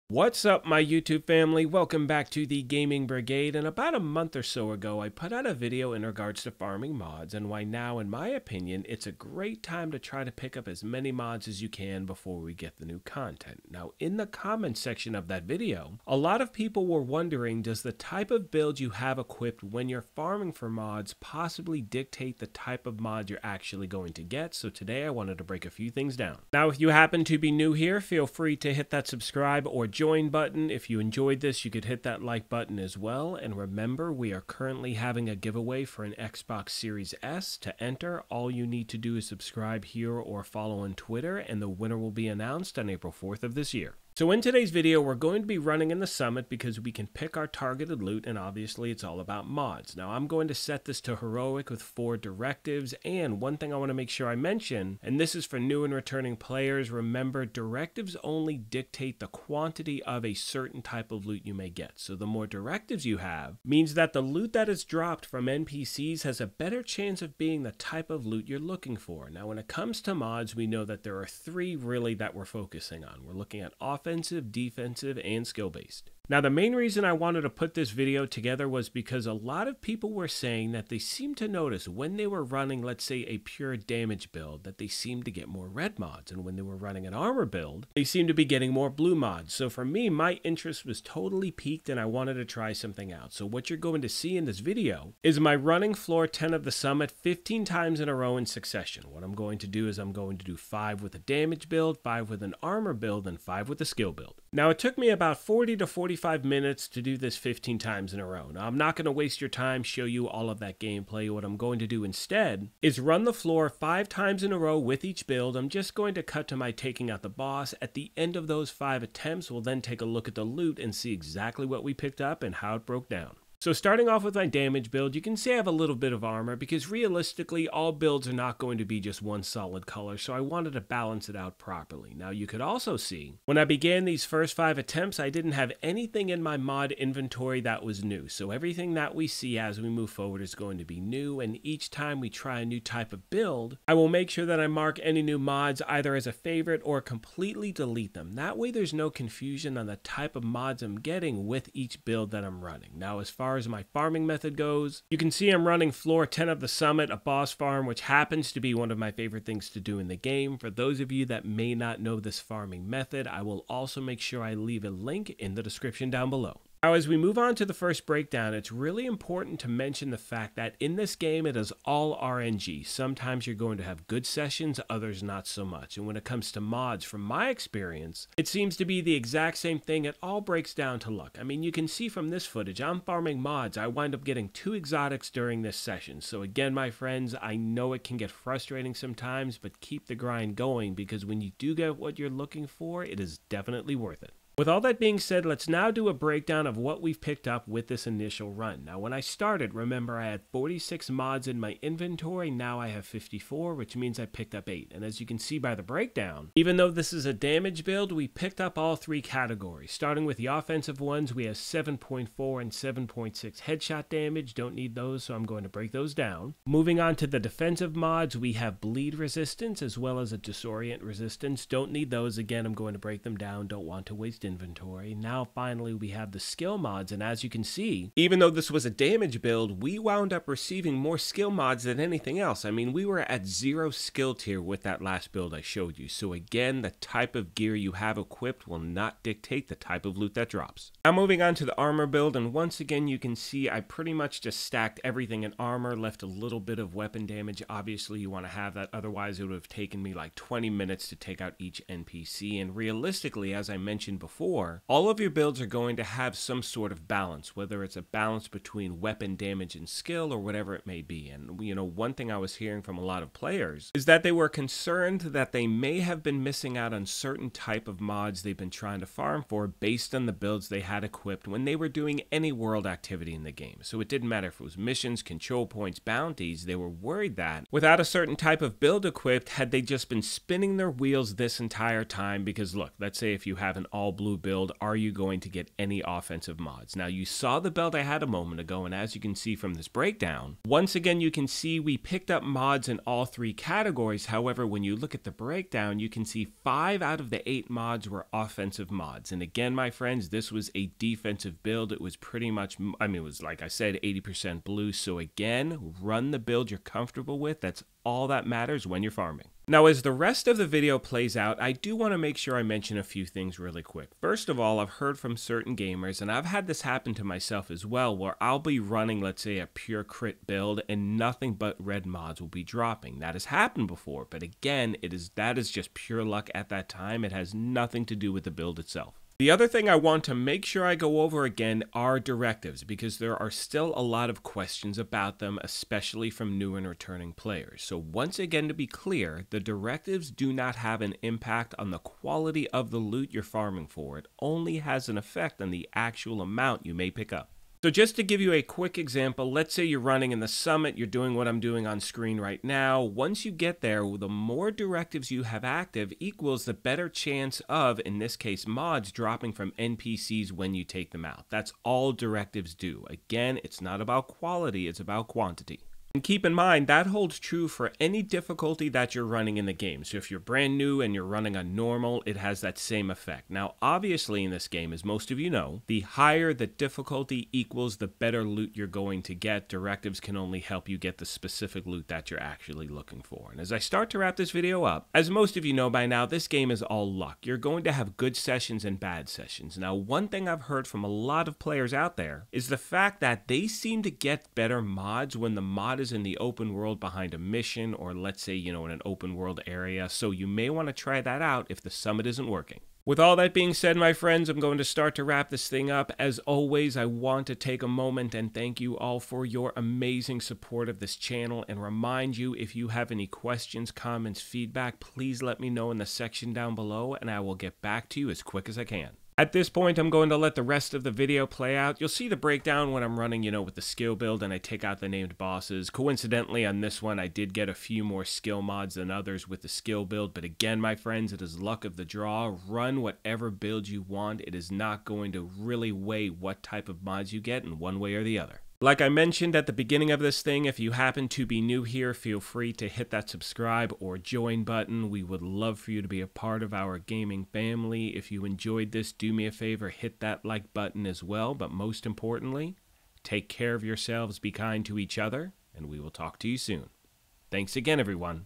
What's up, my YouTube family? Welcome back to the Gaming Brigade. And about a month or so ago, I put out a video in regards to farming mods and why now, in my opinion, it's a great time to try to pick up as many mods as you can before we get the new content. Now, in the comment section of that video, a lot of people were wondering, does the type of build you have equipped when you're farming for mods possibly dictate the type of mod you're actually going to get? So today I wanted to break a few things down. Now, if you happen to be new here, feel free to hit that subscribe or join button. If you enjoyed this, you could hit that like button as well. And remember, we are currently having a giveaway for an Xbox Series S. To enter, all you need to do is subscribe here or follow on Twitter, and the winner will be announced on April 4th of this year. So in today's video, we're going to be running in the summit because we can pick our targeted loot, and obviously it's all about mods. Now I'm going to set this to heroic with 4 directives, and one thing I want to make sure I mention, and this is for new and returning players, remember directives only dictate the quantity of a certain type of loot you may get. So the more directives you have means that the loot that is dropped from NPCs has a better chance of being the type of loot you're looking for. Now when it comes to mods, we know that there are 3 really that we're focusing on. We're looking at offensive, defensive, and skill-based. Now, the main reason I wanted to put this video together was because a lot of people were saying that they seemed to notice when they were running, let's say, a pure damage build, that they seemed to get more red mods, and when they were running an armor build, they seemed to be getting more blue mods. So for me, my interest was totally piqued, and I wanted to try something out. So what you're going to see in this video is my running floor 10 of the summit 15 times in a row in succession. What I'm going to do is I'm going to do 5 with a damage build, 5 with an armor build, and 5 with a skill build. Now, it took me about 40 to 45 minutes to do this 15 times in a row. Now, I'm not going to waste your time, show you all of that gameplay. What I'm going to do instead is run the floor 5 times in a row with each build. I'm just going to cut to my taking out the boss. At the end of those 5 attempts, we'll then take a look at the loot and see exactly what we picked up and how it broke down. So starting off with my damage build, you can see I have a little bit of armor because realistically all builds are not going to be just one solid color, so I wanted to balance it out properly. Now you could also see when I began these first 5 attempts, I didn't have anything in my mod inventory that was new. So everything that we see as we move forward is going to be new, and each time we try a new type of build, I will make sure that I mark any new mods either as a favorite or completely delete them. That way there's no confusion on the type of mods I'm getting with each build that I'm running. Now as far as my farming method goes, you can see I'm running floor 10 of the summit, a boss farm, which happens to be one of my favorite things to do in the game. For those of you that may not know this farming method, I will also make sure I leave a link in the description down below. Now, as we move on to the first breakdown, it's really important to mention the fact that in this game, it is all RNG. Sometimes you're going to have good sessions, others not so much. And when it comes to mods, from my experience, it seems to be the exact same thing. It all breaks down to luck. I mean, you can see from this footage, I'm farming mods. I wind up getting 2 exotics during this session. So again, my friends, I know it can get frustrating sometimes, but keep the grind going because when you do get what you're looking for, it is definitely worth it. With all that being said, let's now do a breakdown of what we've picked up with this initial run. Now, when I started, remember I had 46 mods in my inventory. Now I have 54, which means I picked up 8. And as you can see by the breakdown, even though this is a damage build, we picked up all 3 categories. Starting with the offensive ones, we have 7.4 and 7.6 headshot damage. Don't need those, so I'm going to break those down. Moving on to the defensive mods, we have bleed resistance as well as a disorient resistance. Don't need those. Again, I'm going to break them down. Don't want to waste inventory. Now finally we have the skill mods, and as you can see, even though this was a damage build, we wound up receiving more skill mods than anything else. I mean, we were at 0 skill tier with that last build I showed you. So again, the type of gear you have equipped will not dictate the type of loot that drops. Now moving on to the armor build, and once again you can see I pretty much just stacked everything in armor, left a little bit of weapon damage. Obviously you want to have that, otherwise it would have taken me like 20 minutes to take out each NPC, and realistically, as I mentioned before, all of your builds are going to have some sort of balance, whether it's a balance between weapon damage and skill or whatever it may be. And you know, one thing I was hearing from a lot of players is that they were concerned that they may have been missing out on certain type of mods they've been trying to farm for based on the builds they had equipped when they were doing any world activity in the game. So it didn't matter if it was missions, control points, bounties, they were worried that without a certain type of build equipped, had they just been spinning their wheels this entire time. Because look, let's say if you have an all blue blue build, are you going to get any offensive mods? Now, you saw the build I had a moment ago, and as you can see from this breakdown, once again, you can see we picked up mods in all 3 categories. However, when you look at the breakdown, you can see 5 out of the 8 mods were offensive mods. And again, my friends, this was a defensive build. It was pretty much, I mean, it was like I said, 80% blue. So again, run the build you're comfortable with. That's all that matters when you're farming. Now, as the rest of the video plays out, I do want to make sure I mention a few things really quick. First of all, I've heard from certain gamers, and I've had this happen to myself as well, where I'll be running, let's say, a pure crit build, and nothing but red mods will be dropping. That has happened before, but again, that is just pure luck at that time. It has nothing to do with the build itself. The other thing I want to make sure I go over again are directives, because there are still a lot of questions about them, especially from new and returning players. So once again, to be clear, the directives do not have an impact on the quality of the loot you're farming for. It only has an effect on the actual amount you may pick up. So just to give you a quick example, let's say you're running in the summit, you're doing what I'm doing on screen right now. Once you get there, the more directives you have active equals the better chance of, in this case, mods dropping from NPCs when you take them out. That's all directives do. Again, it's not about quality, it's about quantity. And keep in mind, that holds true for any difficulty that you're running in the game. So if you're brand new and you're running on normal, it has that same effect. Now, obviously in this game, as most of you know, the higher the difficulty equals the better loot you're going to get. Directives can only help you get the specific loot that you're actually looking for. And as I start to wrap this video up, as most of you know by now, this game is all luck. You're going to have good sessions and bad sessions. Now, one thing I've heard from a lot of players out there is the fact that they seem to get better mods when the mod is in the open world behind a mission, or let's say, in an open world area. So you may want to try that out if the summit isn't working. With all that being said, my friends, I'm going to start to wrap this thing up. As always, I want to take a moment and thank you all for your amazing support of this channel, and remind you, if you have any questions, comments, feedback, please let me know in the section down below, and I will get back to you as quick as I can. At this point, I'm going to let the rest of the video play out. You'll see the breakdown when I'm running, with the skill build and I take out the named bosses. Coincidentally, on this one, I did get a few more skill mods than others with the skill build. But again, my friends, it is luck of the draw. Run whatever build you want. It is not going to really weigh what type of mods you get in one way or the other. Like I mentioned at the beginning of this thing, if you happen to be new here, feel free to hit that subscribe or join button. We would love for you to be a part of our gaming family. If you enjoyed this, do me a favor, hit that like button as well. But most importantly, take care of yourselves, be kind to each other, and we will talk to you soon. Thanks again, everyone.